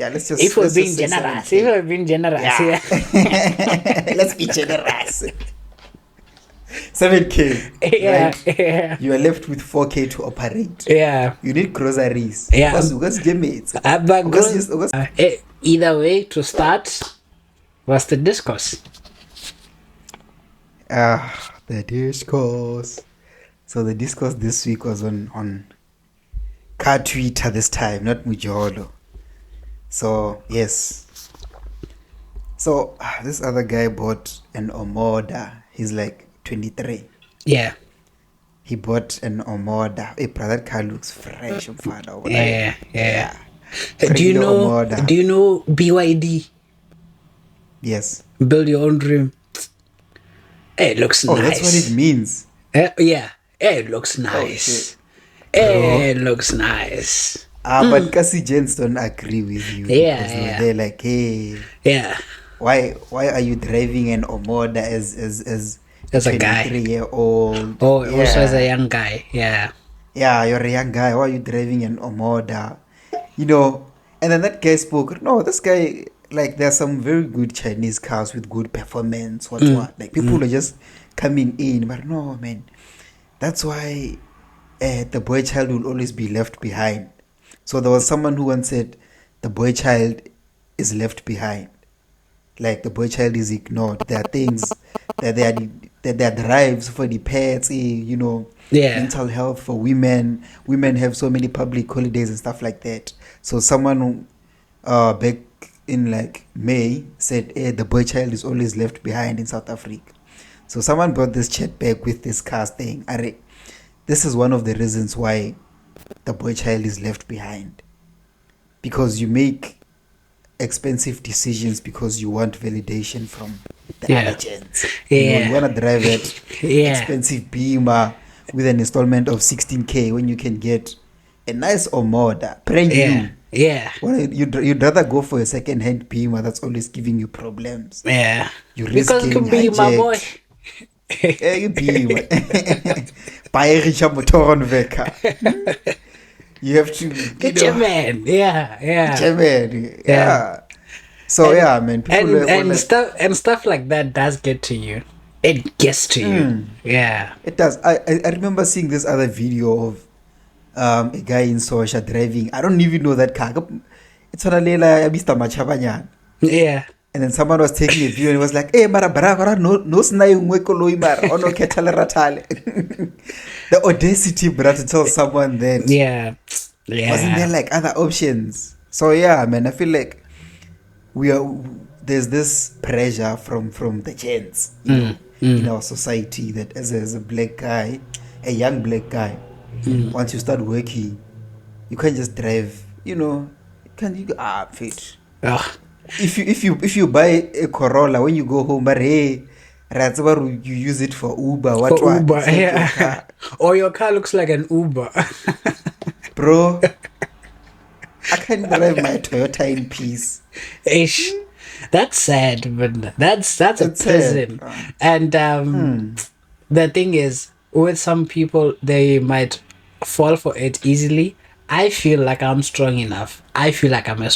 Yeah, If we're let's being just say generous, 7K. if we're being generous, Yeah. yeah. Let's be generous. 7K, Yeah, right? yeah, You are left with 4K to operate. yeah, You need groceries. yeah. Because James. But Because just either way, to start, what's the discourse? the discourse. So the discourse this week was on car Twitter this time, not Mujolo. So yes. So this other guy bought an Omoda. He's like 23. Yeah, He bought an Omoda. Hey, brother, that car looks fresh, father. yeah, yeah. Yeah. Do you Regular know? Omoda. Do you know BYD? Yes. Build your own dream. It looks Oh, nice. that's what it means. Yeah, it looks Oh shit. nice. Bro. It looks nice. But Kasi gents don't agree with you Yeah, because yeah. they're like, hey, Yeah, why are you driving an Omoda as as a guy. 23-year-old? Oh, Yeah. also as a young guy. Yeah. Yeah, you're a young guy. Why are you driving an Omoda? You know, and then that guy spoke. No, this guy, like, there's some very good Chinese cars with good performance. What? Like, people are just coming in. But no, man. That's why the boy child will always be left behind. So there was someone who once said, the boy child is left behind. Like, the boy child is ignored. There are things that there are drives for the pets, you know, Yeah. mental health for women. Women have so many public holidays and stuff like that. So someone back in like May said, hey, the boy child is always left behind in South Africa. So someone brought this chat back with this cast thing. This is one of the reasons why the boy child is left behind. Because you make expensive decisions because you want validation from the other gents. You know, you want to drive that expensive Beamer with an installment of 16K when you can get a nice Omoda, brand new. Yeah. Well, you'd rather go for a second-hand Beamer that's always giving you problems. Yeah. You risk Because getting it could be my boy. You Beamer. Bayerischer Motorenwecker. You have to get your man. Yeah. Get your man. Yeah. So and, yeah, man. People and stuff like that does get to you. It gets to you. Yeah. It does. I remember seeing this other video of a guy in Sosha driving. I don't even know that car. It's on a Lela Mr. Machabanyan. Yeah. And then someone was taking a view and was like, hey, mara bra no snai ngwekoloi mara ono ketale ratale. The audacity, bro, to tell someone that. Yeah. Wasn't there like other options? So yeah, man, I feel like there's this pressure from the gents, you know, in our society that as a black guy, a young black guy, once you start working, you can't just drive, you know, fit. If you buy a Corolla, when you go home, but hey, you use it for Uber. Uber, yeah. Or your car looks like an Uber. Bro, I can't drive my Toyota in peace. Ish. That's sad, but that's a prison. And the thing is, with some people, they might fall for it easily. I feel like I'm strong enough. I feel like I'm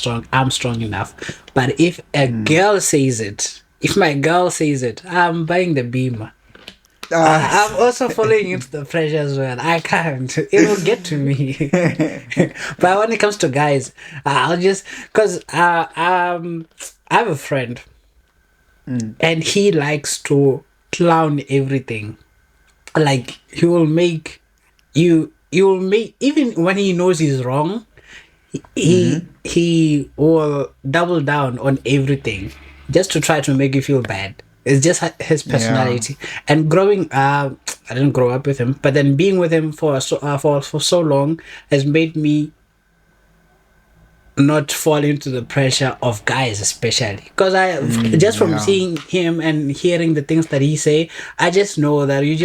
strong enough. But if a girl says it, if my girl says it, I'm buying the Beamer. I'm also falling into the pressure as well. I can't. It will get to me. But when it comes to guys, I'll just... Because I have a friend. And he likes to clown everything. Like, he will make you... Even when he knows he's wrong, he will double down on everything just to try to make you feel bad. It's just his personality. Yeah. And growing I didn't grow up with him, but then being with him for so long has made me not fall into the pressure of guys, especially because just from seeing him and hearing the things that he say, I just know that he's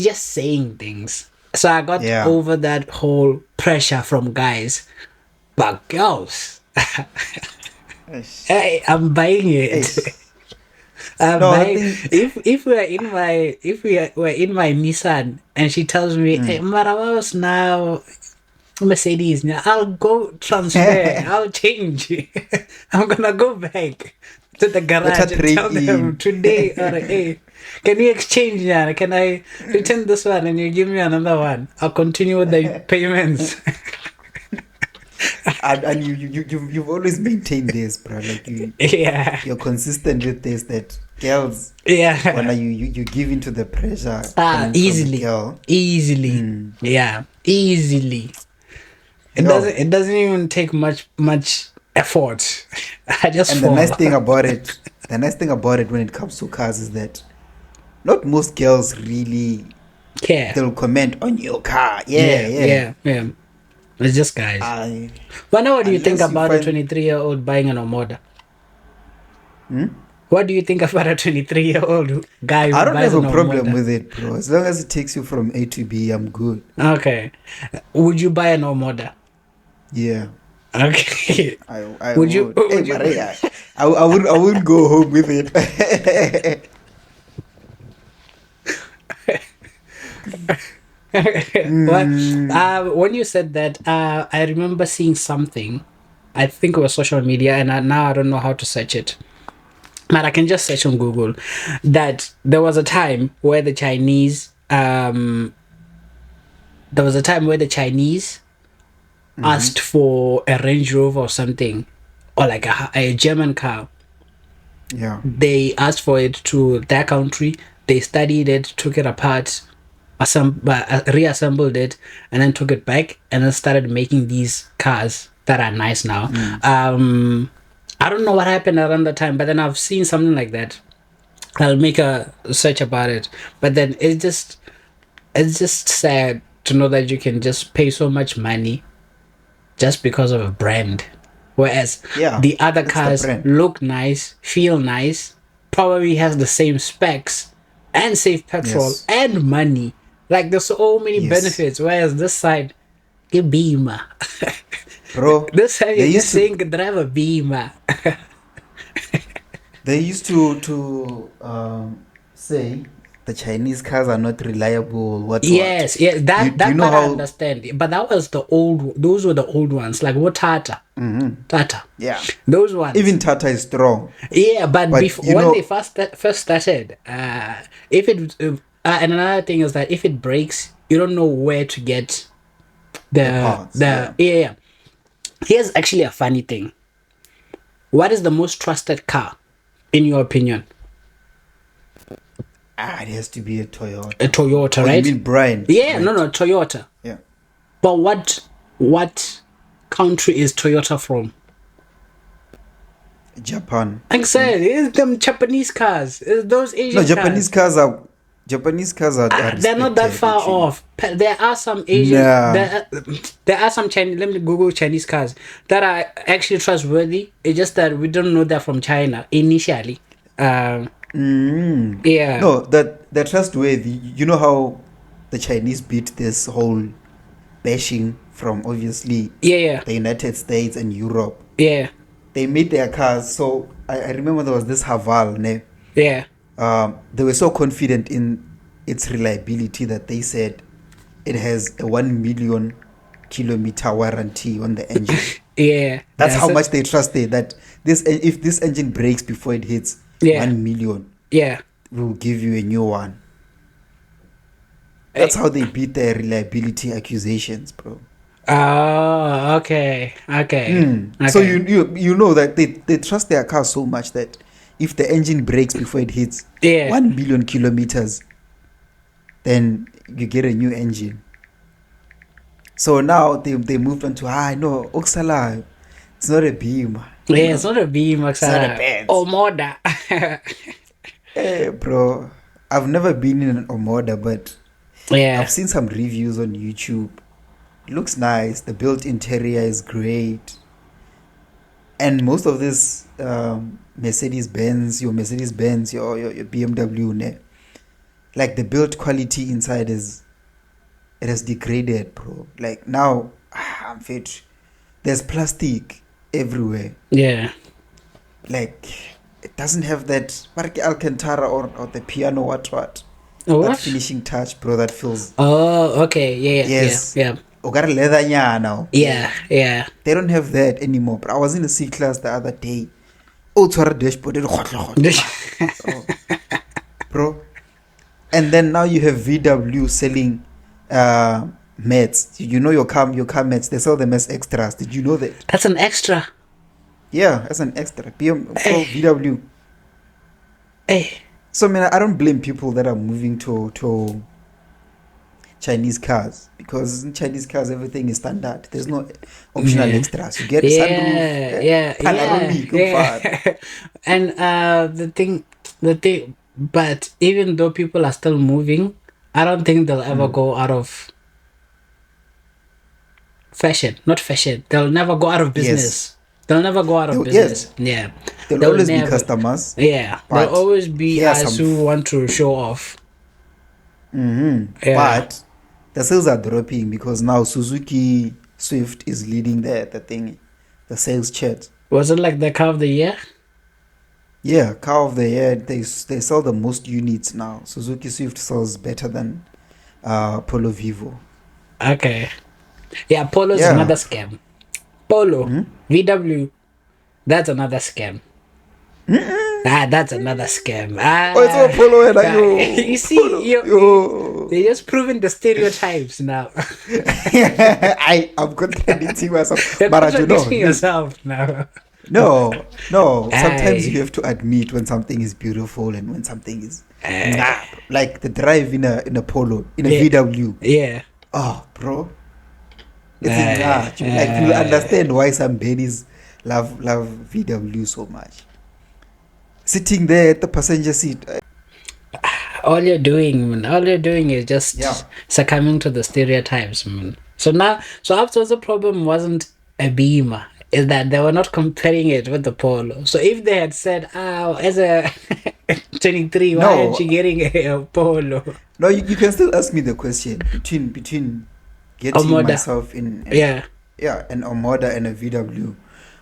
just saying things. So I got over that whole pressure from guys. But girls, hey, I'm buying it. If we were in my Nissan and she tells me, hey, Marawas now, Mercedes. Now I'll go transfer. I'll change. I'm gonna go back to the Better garage and trade tell them in. today, or hey, can you exchange now? Can I return this one and you give me another one? I'll continue with the payments. And you've always maintained this, bro. Like Yeah. you're consistent with this. That girls, when Yeah. you give into the pressure coming from a Easily. girl. Easily. Mm. Yeah. Easily. It doesn't Yo, it doesn't even take much effort. I just and the nice fall. thing about it, when it comes to cars is that not most girls really Yeah. they'll comment on your car. Yeah, Yeah. yeah. Yeah. Yeah. It's just guys. I But now what do you think unless you about a find 23-year-old buying an Omoda? hmm? What do you think about a 23-year-old guy I who don't buys have an a problem Omoda? with it, bro. As long as it takes you from A to B, I'm good. Okay. Would you buy an Omoda? Yeah, Okay. I Would you would. Hey, would you Maria, I wouldn't go home with it. Well, Mm, when you said that, I remember seeing something. I think it was social media, and now I don't know how to search it. But I can just search on Google that there was a time where the Chinese mhm. asked for a Range Rover or something, or like a German car. Yeah. They asked for it to their country. They studied it, took it apart, reassembled it, and then took it back, and then started making these cars that are nice now. Mm. I don't know what happened around that time, but then I've seen something like that. I'll make a search about it, but then it's just sad to know that you can just pay so much money just because of a brand. Whereas Yeah, the other it's the cars brand. look nice, feel nice, probably has the same specs and save petrol Yes. and money. Like there's so many Yes. benefits. Whereas this side, get Beamer. Bro, This side they you're just used to saying drive a Beamer. say the Chinese cars are not reliable, what. Yes, yeah, Do you that know part I how understand. But that was the old those were the old ones, like what Tata. Tata. yeah. Those ones. Even Tata is strong. Yeah, but But before when they first started, if it and another thing is that if it breaks, you don't know where to get the parts, the yeah. yeah. Yeah. Here's actually a funny thing. What is the most trusted car, in your opinion? It has to be a A Toyota. Toyota, Oh, you right? mean brand, Yeah, no, right? no, Toyota. Yeah. But what country is Toyota from? Japan, Like I I think. said, it's them Japanese cars. It's those No, Asian cars. Japanese cars are They're not that respected far actually. off. There are some Asian. Nah. There are some Chinese. Let me Google Chinese cars that are actually trustworthy. It's just that we don't know they're from China initially. Um, yeah, No, that they're trustworthy. You know how the Chinese beat this whole bashing from obviously yeah, yeah, the United States and Europe. yeah, They made their cars. So I remember there was this Haval. Ne? yeah, They were so confident in its reliability that they said it has a 1 million kilometer warranty on the engine. yeah. That's That's how much it. they trusted that if this engine breaks before it hits Yeah, 1 million, yeah. we'll give you a new one. Eh, That's how they beat their reliability accusations, bro. Oh, okay, okay, So okay. you know that they trust their car so much that if the engine breaks before it hits Yeah, 1 billion kilometers, then you get a new engine. So now they moved on to no Oxala. It's not a Beamer, yeah. It's not a B It's not a Maxara. Benz. Omoda. Hey, bro. I've never been in an Omoda, but I've Yeah, seen some reviews on YouTube. It looks nice. The built interior is great. And most of this Mercedes Benz, your BMW, ne, like the build quality inside it has degraded, bro. Like now, I'm fit. There's plastic everywhere. yeah. Like it doesn't have that Marque Alcantara or the piano what that What? finishing touch, bro. That feels Oh, okay. Yeah, yeah, yeah, yes. yeah. got a leather nyana. Yeah, yeah. They don't have that anymore. But I was in a C class the other day. Oh, to a dashboard. Bro. And then now you have VW selling mats. You know your car mats. They sell them as extras. Did you know that? That's an extra. Yeah, as an extra. Bro, Hey, VW. hey. So I don't blame people that are moving to Chinese cars, because in Chinese cars everything is standard. There's no optional Yeah. extras. You get Yeah, sunroof, yeah, yeah, panoramic, yeah. And but even though people are still moving, I don't think they'll ever go out of fashion. Not fashion. They'll never go out of yes. business. They'll never go out of Yes, business. Yeah. there'll They'll always be never. customers, Yeah. There'll but always be here are us some. who want to show off. Yeah. But the sales are dropping because now Suzuki Swift is leading the sales chart. Was it like the car of the year? Yeah, car of the year. They sell the most units now. Suzuki Swift sells better than Polo Vivo. Okay. Yeah, Polo is Yeah. another scam. Polo, VW, that's another scam. That's another scam. Oh, it's all Polo and You see, yo. they're just proving the stereotypes now. I'm contradicting myself. You're But contradicting yourself now. no. Sometimes Aye. you have to admit when something is beautiful and when something is nah. Like the drive in a Polo, in a Yeah. VW. Yeah. Oh, bro, it's like you understand why some babies love VW so much. Sitting there at the passenger seat. All you're doing, man, all you're doing is just Yeah. succumbing to the stereotypes, man. So afterwards the problem wasn't a Beamer, is that they were not comparing it with the Polo. So if they had said, "Oh, as a 23, why aren't you No, getting a Polo?" no, you can still ask me the question between getting Omoda. myself in Yeah. an Omoda and a VW.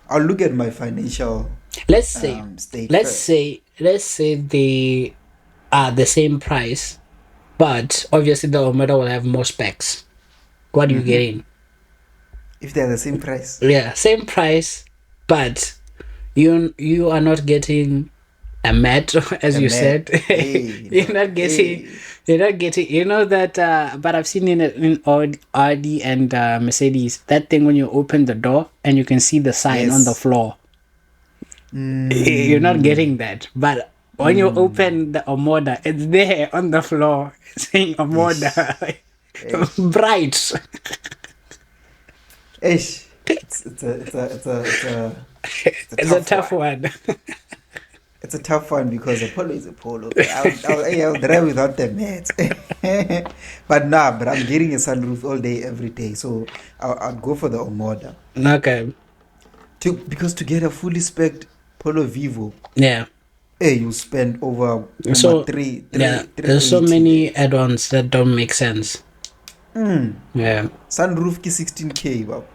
I'll look at my financial Let's say, state let's first. say they are the same price, but obviously the Omoda will have more specs. What are you getting? If they're the same price. Yeah, same price, but you are not getting a mat, as A you mat. said. Hey, You're no. not getting. Hey. You're not getting. You know that. But I've seen in Audi and Mercedes, that thing when you open the door and you can see the sign on the Yes. floor. You're not getting that. But when you open the Omoda, it's there on the floor saying Omoda, bright. Ish. It's a It's a tough one. It's a tough one because a polo is a polo. I'll drive without the mat. But I'm getting a sunroof all day, every day. So I'll go for the Omoda. Okay. Because to get a fully spec'd Polo Vivo, Yeah. hey, you spend over So three yeah, three there's so 380 many there. add-ons that don't make sense. Yeah. Sunroof ki 16K, bab.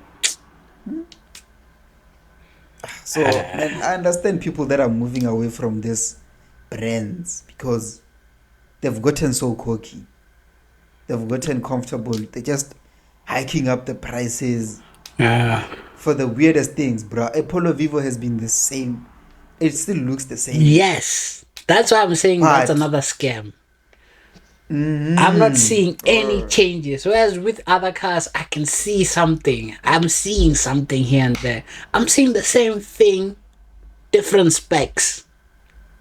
So man, I understand people that are moving away from these brands because they've gotten so cocky. They've gotten comfortable. They're just hiking up the prices Yeah. for the weirdest things, bro. A Polo Vivo has been the same. It still looks the same. Yes. That's why I'm saying that's But another scam. I'm not seeing any changes. Whereas with other cars, I can see something. I'm seeing something here and there. I'm seeing the same thing, different specs.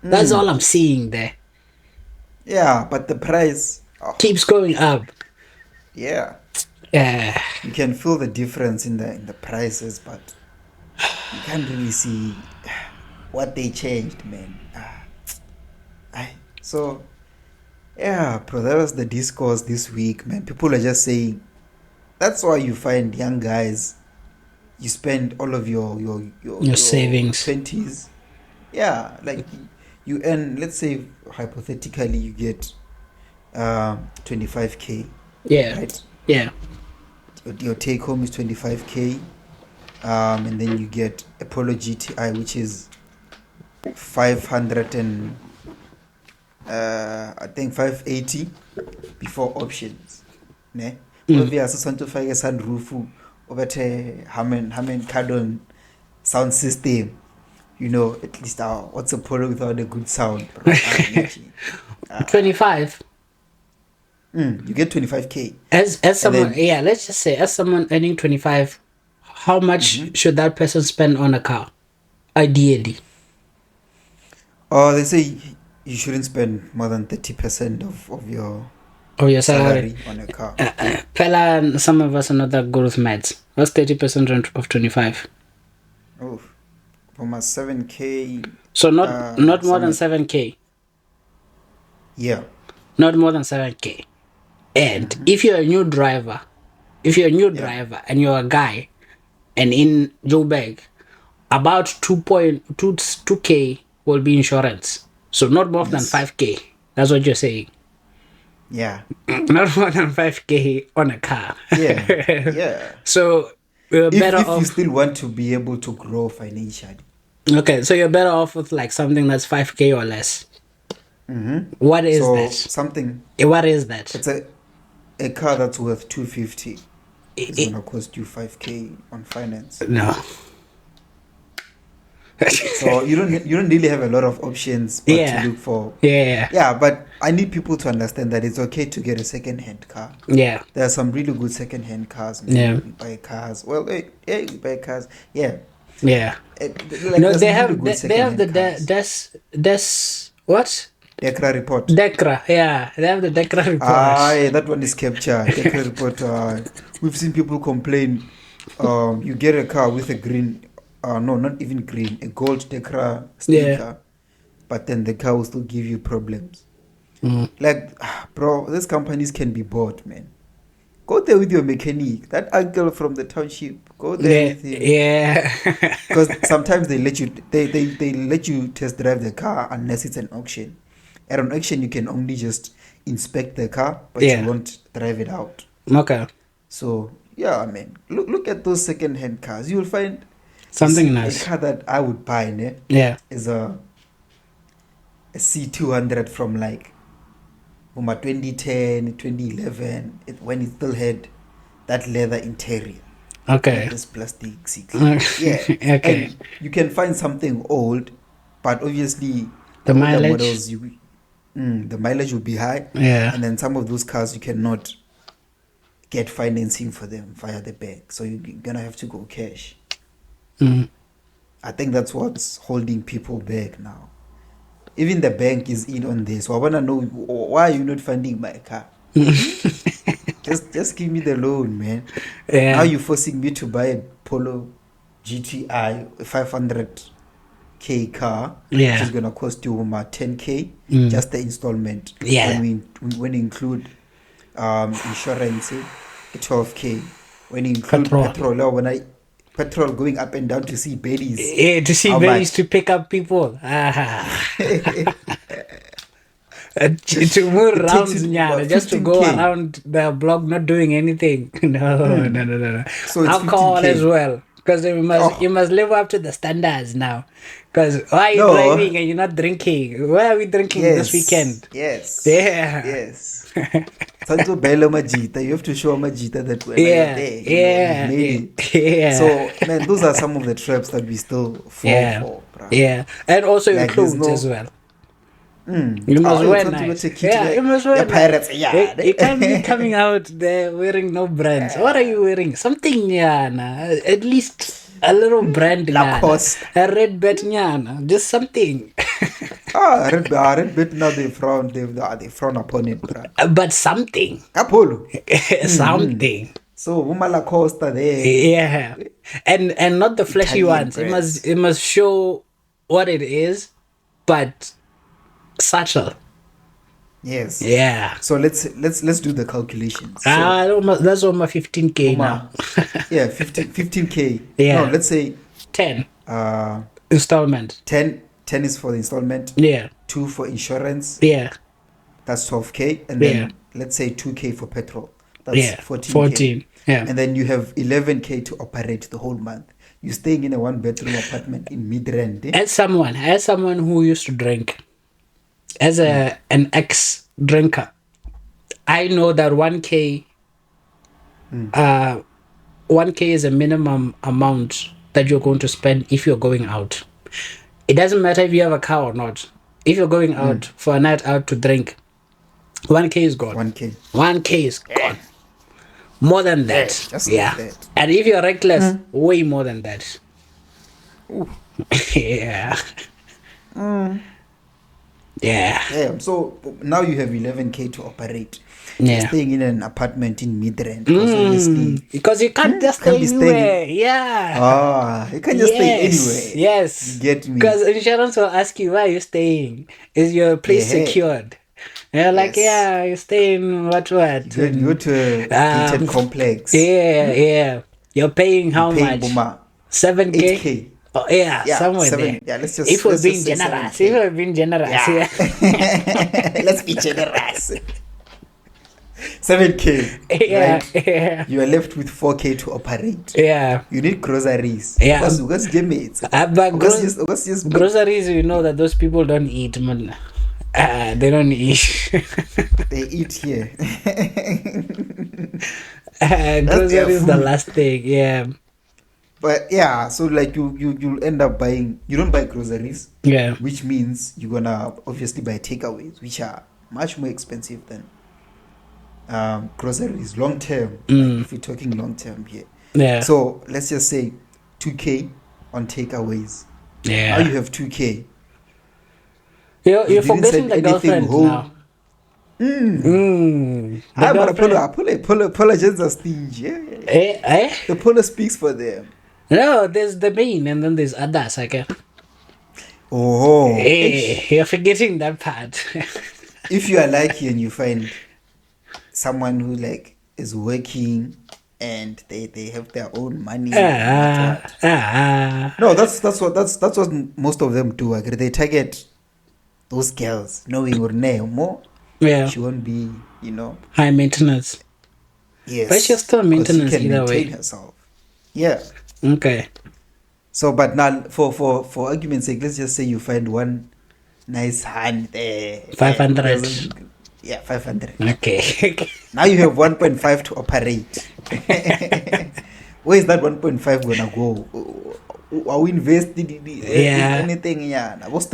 That's all I'm seeing there. yeah, but the price, Keeps going up. yeah, Yeah. you can feel the difference in the prices, but you can't really see what they changed, man. So yeah, bro, that was the discourse this week, man. People are just saying that's why you find young guys, you spend all of Your savings. 20s. Yeah, like you earn, let's say hypothetically you get 25K, Yeah. right? Yeah. Your take home is 25K, and then you get Apollo GTI, which is 500 and I think 580 before options, ne? obvious usantofaka sunroof obethe Harman Kardon sound system, at least what's a polo without a good sound, bro? 25. You get 25k. As And someone, then yeah, let's just say, as someone earning 25, how much should that person spend on a car? Ideally. they say you shouldn't spend more than 30% of your Oh, your salary. on a car. Pella, some of us are not that good with maths. What's 30% of 25? Oh, from a 7k. So not more than somewhere- 7k. Yeah. Not more than 7k. And if you're a new driver, and you're a guy, and in Joburg, about 2.2k will be insurance. So not more than 5k. That's what you're saying. Yeah. Not more than 5k on a car. Yeah. Yeah. So you're better If off. you still want to be able to grow financially. Okay, so you're better off with like something that's 5k or less. What is So that? something. What is that? It's a car that's worth 250. It's It- gonna cost you 5k on finance. No. So you don't really have a lot of options but Yeah. to look for. Yeah. Yeah, but I need people to understand that it's okay to get a second-hand car. Yeah. There are some really good second-hand cars. Man. Yeah. We buy cars. Well, we buy cars. Yeah. Yeah. Like No, there's they really have good they have the second-hand cars. what? Decra report. Decra, yeah. They have the Decra report. Yeah, that one is captured. Decra report. We've seen people complain. You get a car with a green, no, not even green, a gold Decra sticker, but then the car will still give you problems. Like, bro, these companies can be bought, man. Go there with your mechanic. That uncle from the township. Go there with him. Yeah. Because sometimes they let you they let you test drive the car unless it's an auction. At an auction you can only just inspect the car, but you won't drive it out. Okay. So yeah, I mean, look at those second-hand cars. You'll find Something nice. A car that I would buy, ne? Yeah. Is a C200 from like 2010, 2011, when it still had that leather interior. Okay. Like this plastic seat. Yeah. Okay. And you can find something old, but obviously The older mileage? models, the mileage will be high. Yeah. And then some of those cars you cannot get financing for them via the bank, so you're gonna have to go cash. I think that's what's holding people back now. Even the bank is in on this. So I wanna know, why are you not funding my car? just give me the loan, man. Yeah. Now you're forcing me to buy a Polo GTI 500k car, which is gonna cost you 10k, just the installment. Yeah. When you include insurance, 12k. When you include petrol going up and down to see baddies. Yeah, to see How baddies, much? to pick up people. To move It around, takes you nyana, just to go 15K. around the block not doing anything. No. So it's Alcohol 15K. as well. Because you must live up to the standards now. Because why are you No. driving and you're not drinking? Where are we drinking this weekend? Yes. Yeah. Yes. Santo Bella Majita. You have to show Majita that when Yeah. there, Yeah. you've made it. Yeah. So man, those are some of the traps that we still fall for, bruh. Yeah. And also your Like, there's clothes no- as well. You must wear nice. Yeah, you must wear the pirates. nice. Yeah. You can't be coming out there wearing no brands. What are you wearing? Something, nyana. At least a little brand, nyana. Lacoste. A red bet, nyana. Just something. Red bit now they frown upon it, bruh. But something. Apollo. Something. So Uma Lacosta there. Yeah. And not the flashy Italian ones. brands. It must show what it is, but subtle. Yes. Yeah. So let's do the calculations. So, That's almost 15k now. yeah, 15k. Yeah. No, let's say 10 uh installment. 10 is for the installment, Yeah. 2 for insurance, Yeah. that's 12k, and then Yeah. let's say 2k for petrol, that's Yeah. 14k. 14. Yeah. And then you have 11k to operate the whole month. You're staying in a 1-bedroom apartment in Midrand. As someone who used to drink, as an ex drinker, I know that 1k 1K is a minimum amount that you're going to spend if you're going out. It doesn't matter if you have a car or not. If you're going out for a night out to drink, 1K is gone. 1K. 1K is gone. More than that. Just yeah. like that. And if you're reckless, way more than that. yeah. Yeah. Damn. So now you have 11K to operate. Yeah. You're staying in an apartment in Midrand. Obviously, because you can't just can't stay be anywhere. staying. Yeah. You can't just stay anywhere. Yes. You get me? Because insurance will ask you, where are you staying? Is your place secured? And you're like, yeah, you stay in what? You go to a gated complex. Yeah. You're paying how much? Buma. 7K? 8K. Oh, yeah, somewhere there. Yeah, let's just. If we're let's being just say generous. 7K. If we're being generous. Yeah. Let's be generous. 7K. Yeah, Right? yeah. You are left with 4K to operate. Yeah. You need groceries. Yeah. Because give me it. But groceries, you know that those people don't eat, man. They don't eat. They eat here. Groceries is the last thing, yeah. But yeah, so like you'll end up buying. You don't buy groceries. Yeah. Which means you're gonna obviously buy takeaways, which are much more expensive than groceries long term. Like if we're talking long term here. Yeah. So let's just say 2K on takeaways. Yeah. Now you have 2K. You're forgetting the girlfriend now. Polo just are stingy. Yeah. The polo speaks for them. No, there's the main and then there's others. Okay. Oh. Hey, you're forgetting that part. If you are lucky and you find someone who like is working and they have their own money. No, that's what most of them do. They target those girls, knowing or more. Yeah. She won't be, high maintenance. Yes. But she's still maintenance she can either way. Herself. Yeah. Okay. So, but now for argument's sake, let's just say you find one nice hand there. 500. Yeah, 500. Okay. Now you have 1.5 to operate. Where is that 1.5 gonna go? Are we invested in anything? Yeah, there's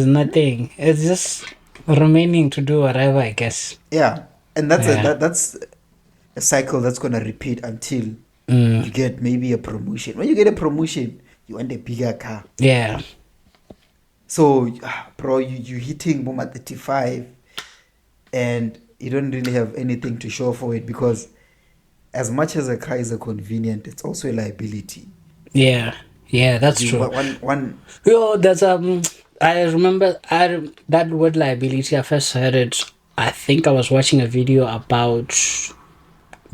nothing. It's just remaining to do whatever, I guess. Yeah, and that's a cycle that's gonna repeat until you get maybe a promotion. When you get a promotion, you want a bigger car. Yeah. So, bro, you hitting boom at 35, and you don't really have anything to show for it, because as much as a car is a convenient, it's also a liability. Yeah, that's true. There's I remember that word liability. I first heard it. I think I was watching a video about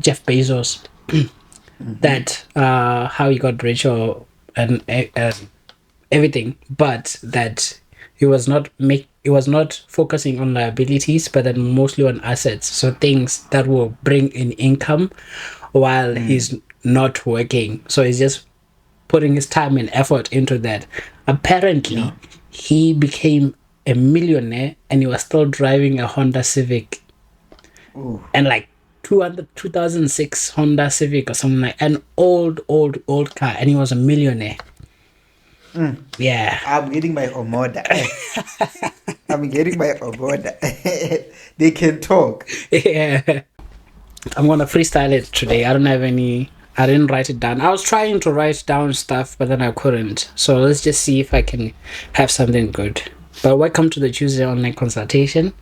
Jeff Bezos, that how he got rich and everything, but that he was not focusing on liabilities, but then mostly on assets. So things that will bring in income while he's not working. So he's just putting his time and effort into that. Apparently, he became a millionaire and he was still driving a Honda Civic. Ooh. And like 2006 Honda Civic or something, like an old car, and he was a millionaire. Yeah. I'm getting my Omoda. They can talk. Yeah. I'm gonna freestyle it today. I didn't write it down. I was trying to write down stuff, but then I couldn't. So let's just see if I can have something good. But welcome to the Tuesday online consultation.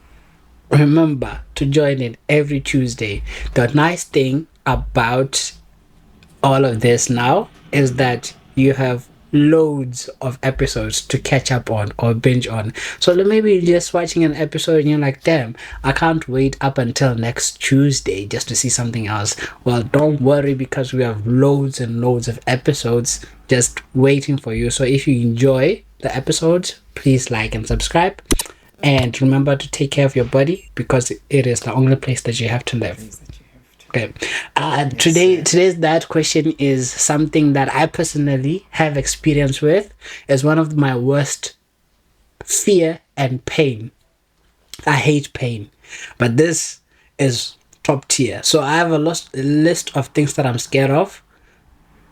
Remember to join in every Tuesday. The nice thing about all of this now is that you have loads of episodes to catch up on or binge on. So maybe you're just watching an episode and you're like, damn, I can't wait up until next Tuesday just to see something else. Well, don't worry, because we have loads and loads of episodes just waiting for you. So if you enjoy the episodes, please like and subscribe. And remember to take care of your body, because it is the only place that you have to live. Okay. Today's that question is something that I personally have experience with. It's one of my worst fear and pain. I hate pain, but this is top tier. So I have a list of things that I'm scared of.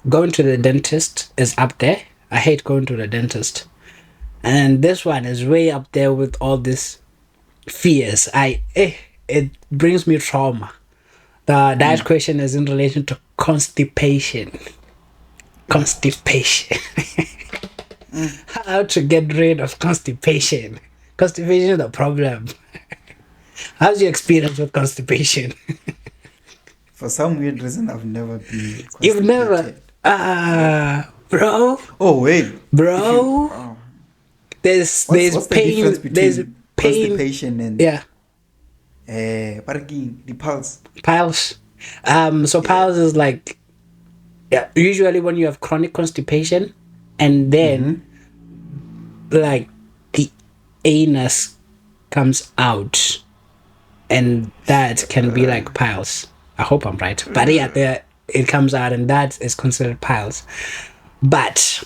Going to the dentist is up there. I hate going to the dentist. And this one is way up there with all these fears. It brings me trauma. The diet question is in relation to constipation. Constipation. How to get rid of constipation. Constipation is the problem. How's your experience with constipation? For some weird reason, I've never been constipated. You've never? Bro. Oh wait, Bro. There's what's pain. The difference between There's pain. constipation and parking the pulse? Piles. So piles is like, usually when you have chronic constipation, and then like the anus comes out, and that can be like piles. I hope I'm right, but it comes out, and that is considered piles. But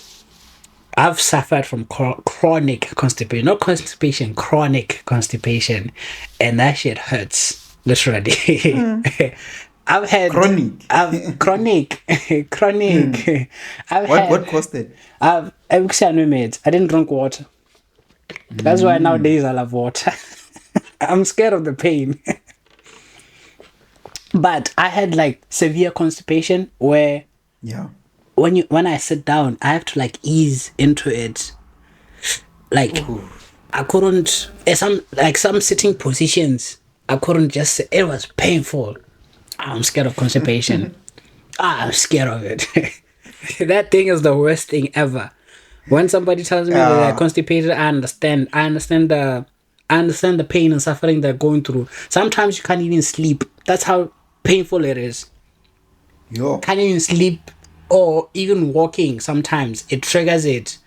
I've suffered from chronic constipation, not constipation, chronic constipation, and that shit hurts literally. I've had chronic. What caused it? I didn't drink water. That's why nowadays I love water. I'm scared of the pain. But I had like severe constipation where when I sit down, I have to like ease into it. Like I couldn't some sitting positions. I couldn't just sit. It was painful. I'm scared of constipation. I'm scared of it. That thing is the worst thing ever. When somebody tells me that they're constipated, I understand. I understand the pain and suffering they're going through. Sometimes you can't even sleep. That's how painful it is. Can't even sleep, or even walking. Sometimes it triggers it.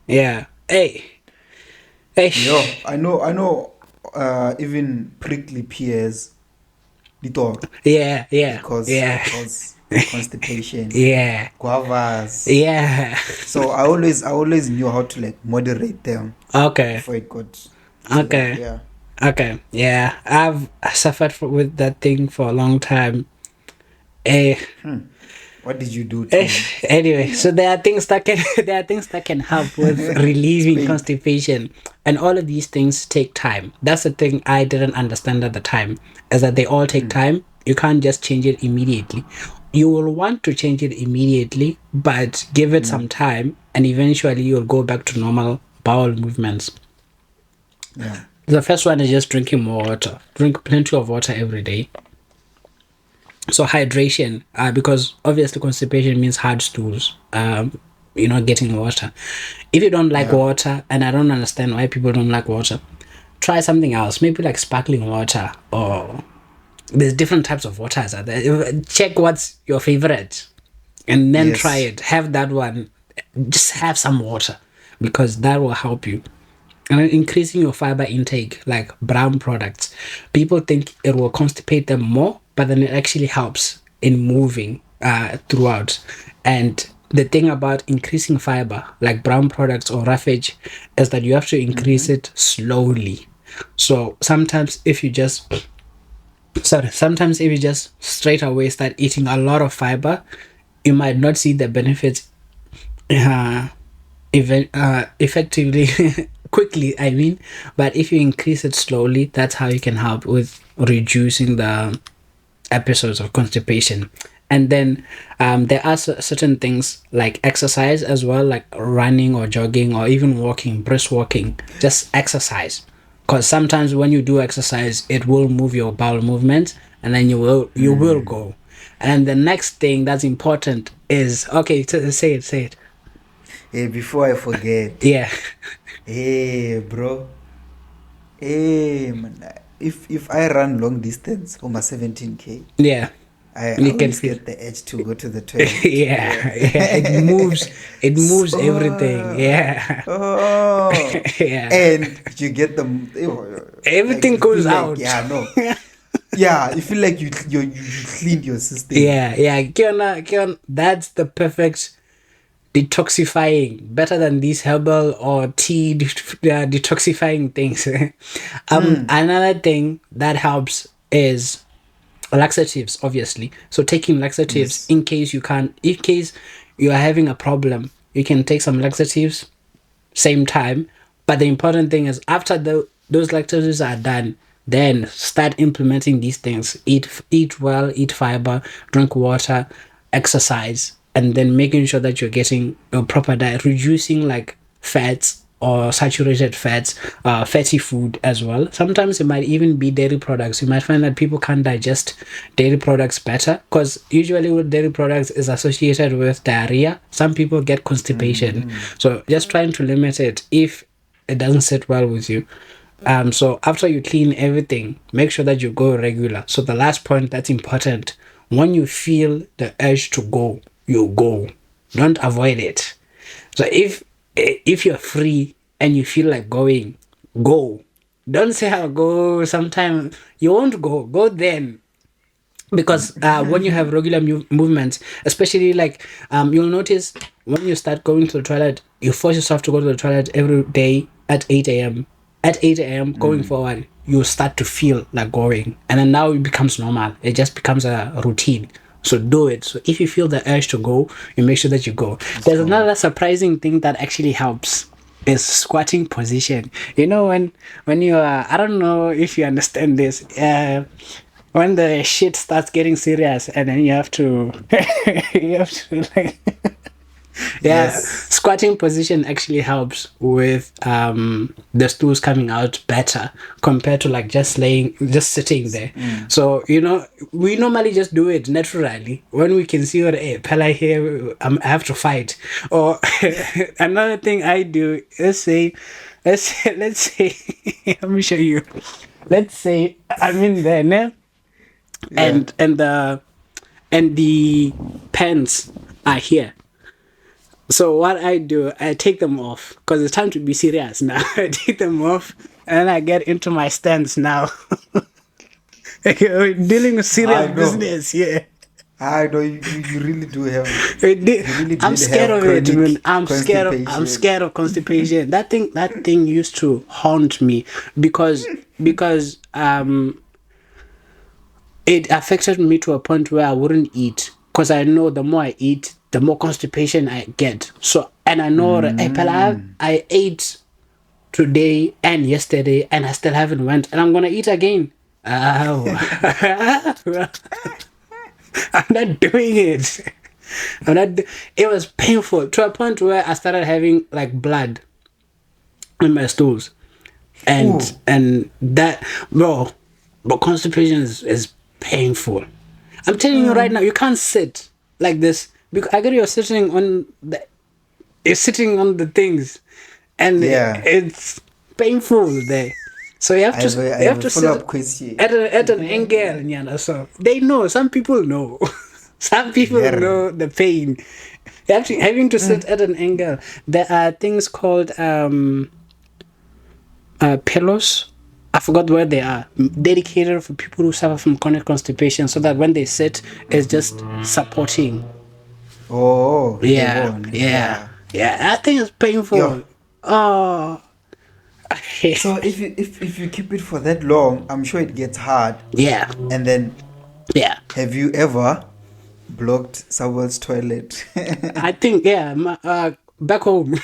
Yeah. Hey. I know. Even prickly pears. Yeah. Because constipation. Yeah. Guavas. Yeah. So I always knew how to like moderate them. Okay. Before it got. Okay. Yeah. Okay. Yeah. I've suffered with that thing for a long time. What did you do? Anyway, so there are things that can help with relieving constipation, and all of these things take time. That's the thing I didn't understand at the time, is that they all take time. You can't just change it immediately. You will want to change it immediately, but give it some time, and eventually you'll go back to normal bowel movements. Yeah. The first one is just drinking more water. Drink plenty of water every day. So hydration, because obviously constipation means hard stools, getting water. If you don't like water, and I don't understand why people don't like water, try something else. Maybe like sparkling water, or there's different types of waters out there. Check what's your favorite, and then try it. Have that one. Just have some water, because that will help you. And then increasing your fiber intake, like brown products. People think it will constipate them more, but then it actually helps in moving throughout. And the thing about increasing fiber, like brown products or roughage, is that you have to increase it slowly. So sometimes if you just straight away start eating a lot of fiber, you might not see the benefits effectively quickly, I mean. But if you increase it slowly, that's how you can help with reducing the episodes of constipation. And then there are certain things like exercise as well, like running or jogging or even walking, brisk walking. Just exercise, because sometimes when you do exercise, it will move your bowel movement, and then you will go. And the next thing that's important is, say it. Hey, before I forget. Yeah. Hey, bro. Hey, man. If I run long distance, over 17K. Yeah. I always get the edge to go to the toilet. yeah. It moves everything. Yeah. Oh. Yeah. And you get everything like, goes out. Like, yeah, you feel like you cleaned your system. Yeah. Kiona, that's the perfect detoxifying, better than these herbal or tea detoxifying things. Another thing that helps is laxatives, obviously. So taking laxatives Yes. in case you can't, in case you are having a problem, you can take some laxatives same time. But the important thing is after those laxatives are done, then start implementing these things. Eat well, eat fiber, drink water, exercise, and then making sure that you're getting a proper diet, reducing like fats or saturated fats, fatty food as well. Sometimes it might even be dairy products. You might find that people can't digest dairy products better because usually with dairy products is associated with diarrhea. Some people get constipation. So just trying to limit it if it doesn't sit well with you. So after you clean everything, make sure that you go regular. So the last point that's important, when you feel the urge to go, you go. Don't avoid it. So if you're free and you feel like going, go. Don't say I'll go sometime. You won't go. Go then. Because when you have regular movements, especially like you'll notice when you start going to the toilet, you force yourself to go to the toilet every day at 8 a.m. At 8 a.m. going forward, you start to feel like going. And then now it becomes normal. It just becomes a routine. So do it. So if you feel the urge to go, you make sure that you go. Let's There's go. another surprising thing that actually helps is squatting position. You know, when you are, I don't know if you understand this. When the shit starts getting serious, and then you have to, you have to like, yeah, Yes. squatting position actually helps with the stools coming out better compared to like just sitting there. So we normally just do it naturally when we can see what hey, pella here, I have to fight. Or another thing I do, let's say, let me show you. Let's say I'm in there, ne? Yeah. And the pens are here. So what I do, I take them off because it's time to be serious now. I take them off and I get into my stance now. We're dealing with serious I know. business, yeah. I know you really do have you really I'm really scared have of it, man. chronic I'm constipation. scared of constipation. That thing used to haunt me because it affected me to a point where I wouldn't eat because I know the more I eat, the more constipation I get. So, and I know that I ate today and yesterday, and I still haven't went, and I'm gonna eat again. Oh, I'm not doing it. It was painful to a point where I started having like blood in my stools, Ooh. and that, but constipation is painful. I'm telling you right now, you can't sit like this because I got you're sitting on the things, and Yeah. it's painful there. So you have to I you have have a to follow sit up question. at an angle, Nyana. So they know. Some people know. Some people Yeah. know the pain. You have to having to sit at an angle. There are things called pillows. I forgot where they are. Dedicated for people who suffer from chronic constipation, so that when they sit, it's just supporting. Oh, yeah, Yeah, bon. yeah, Yeah. yeah. That thing is Yo. painful. Oh, So if you keep it for that long, I'm sure it gets hard. yeah, And then yeah. have you ever blocked someone's toilet? I think yeah. Back home.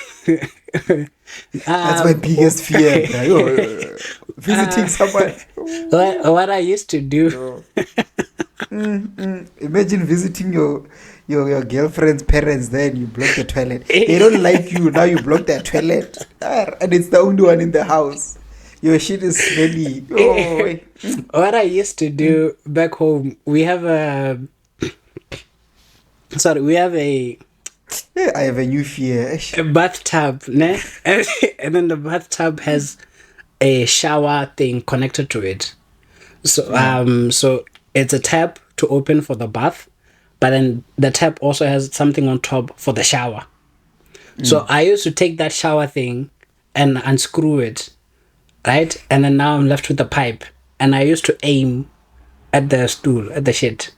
That's my um, biggest fear, bro. uh, Visiting someone. what I used to do. Yo. Imagine visiting your girlfriend's parents, then you block the toilet. They don't like you, now you block their toilet. And it's the only one in the house. Your shit is smelly. Oh, What I used to do back home, we have we have I have a new fear. a bathtub, ne? And then the bathtub has a shower thing connected to it. So Yeah. so it's a tap to open for the bath, but then the tap also has something on top for the shower. So I used to take that shower thing and unscrew it, right? And then now I'm left with the pipe. And I used to aim at the stool, at the shit,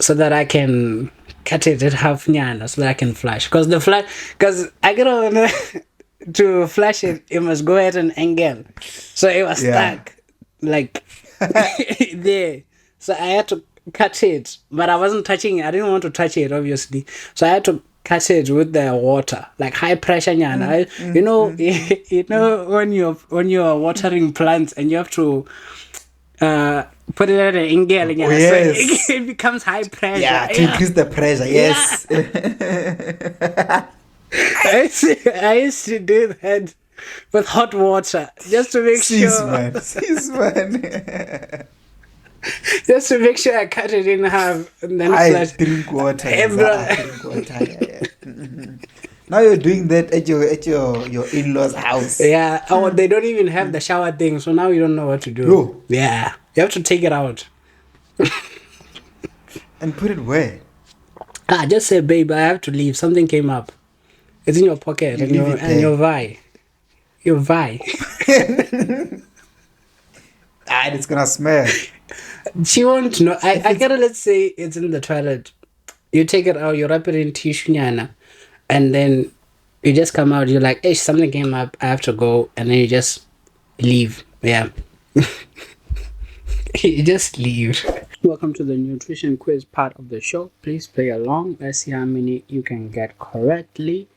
so that I can cut it at half nyana, so that I can flash. Because I get on to flash it, it must go at an angle. So it was Yeah. stuck, like there. So I had to cut it, but I wasn't touching it. I didn't want to touch it, obviously. So I had to cut it with the water, like high pressure. You know, you know when you're watering plants and you have to put it at an angle, Oh, so yes. it becomes high pressure. Yeah, to increase the pressure. Yeah. Yes. I used to do that with hot water just to make Sis, sure, man. Sis, man. just to make sure I cut it in half and then I flash. drink water. Hey, I bro. drink water. Yeah, yeah. Now you're doing that at your in-laws' house. Yeah. Oh, they don't even have the shower thing, so now you don't know what to do. Yo, Yeah, you have to take it out. and put it where? Just say, babe, I have to leave. Something came up. It's in your pocket You and leave it there. your vi. And it's gonna smell. She won't know. I gotta, let's say it's in the toilet. You take it out, you wrap it in tissue, nyana, and then you just come out. You're like, hey, something came up. I have to go, and then you just leave. Yeah, you just leave. Welcome to the nutrition quiz part of the show. Please play along. Let's see how many you can get correctly.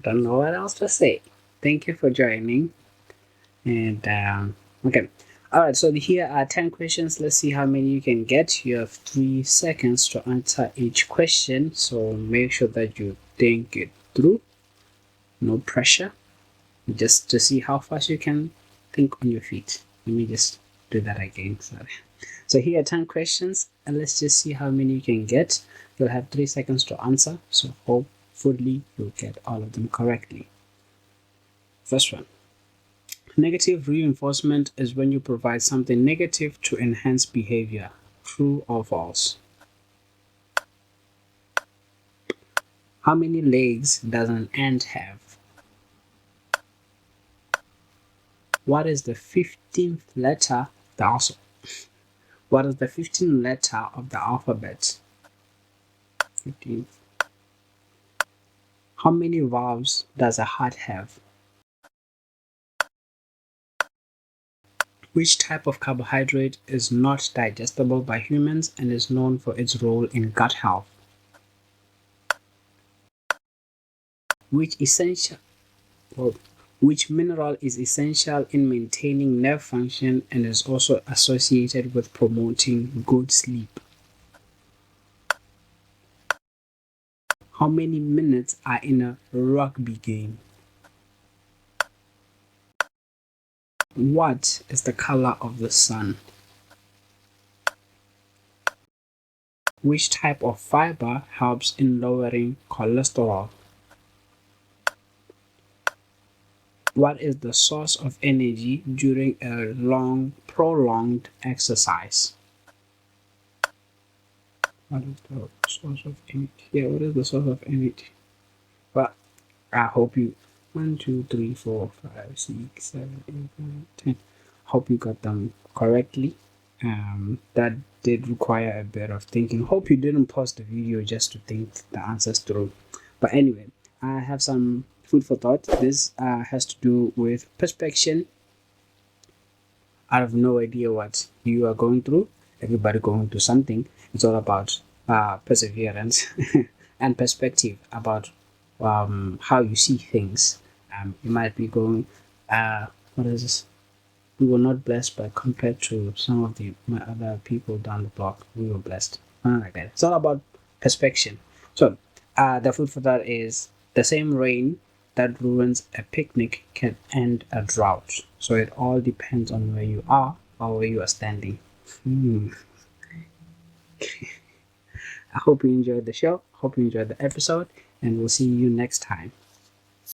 Don't know what else to say. Thank you for joining. And okay. All right, so here are 10 questions. Let's see how many you can get. You have 3 seconds to answer each question, so make sure that you think it through. No pressure, just to see how fast you can think on your feet. Let me just do that again. Sorry. So here are 10 questions, and let's just see how many you can get. You'll have 3 seconds to answer, so hopefully you'll get all of them correctly. First one. Negative reinforcement is when you provide something negative to enhance behavior. True or false? How many legs does an ant have? What is the 15th letter? What is the 15th letter of the alphabet? 15th. How many valves does a heart have? Which type of carbohydrate is not digestible by humans and is known for its role in gut health? Which mineral is essential in maintaining nerve function and is also associated with promoting good sleep? How many minutes are in a rugby game? What is the color of the sun? Which type of fiber helps in lowering cholesterol? What is the source of energy during a prolonged exercise? What is the source of energy? Yeah, what is the source of energy? Well, I hope you 1, 2, 3, 4, 5, 6, 7, 8, 9, 10. Hope you got them correctly. That did require a bit of thinking. Hope you didn't pause the video just to think the answers through. But anyway, I have some food for thought. This has to do with perspection. I have no idea what you are going through. Everybody going through something. It's all about perseverance and perspective about how you see things. You might be going, what is this? We were not blessed, but compared to some of my other people down the block, we were blessed. Like that. It's all about perspection. So, the food for that is the same rain that ruins a picnic can end a drought. So it all depends on where you are or where you are standing. I hope you enjoyed the show. Hope you enjoyed the episode, and we'll see you next time.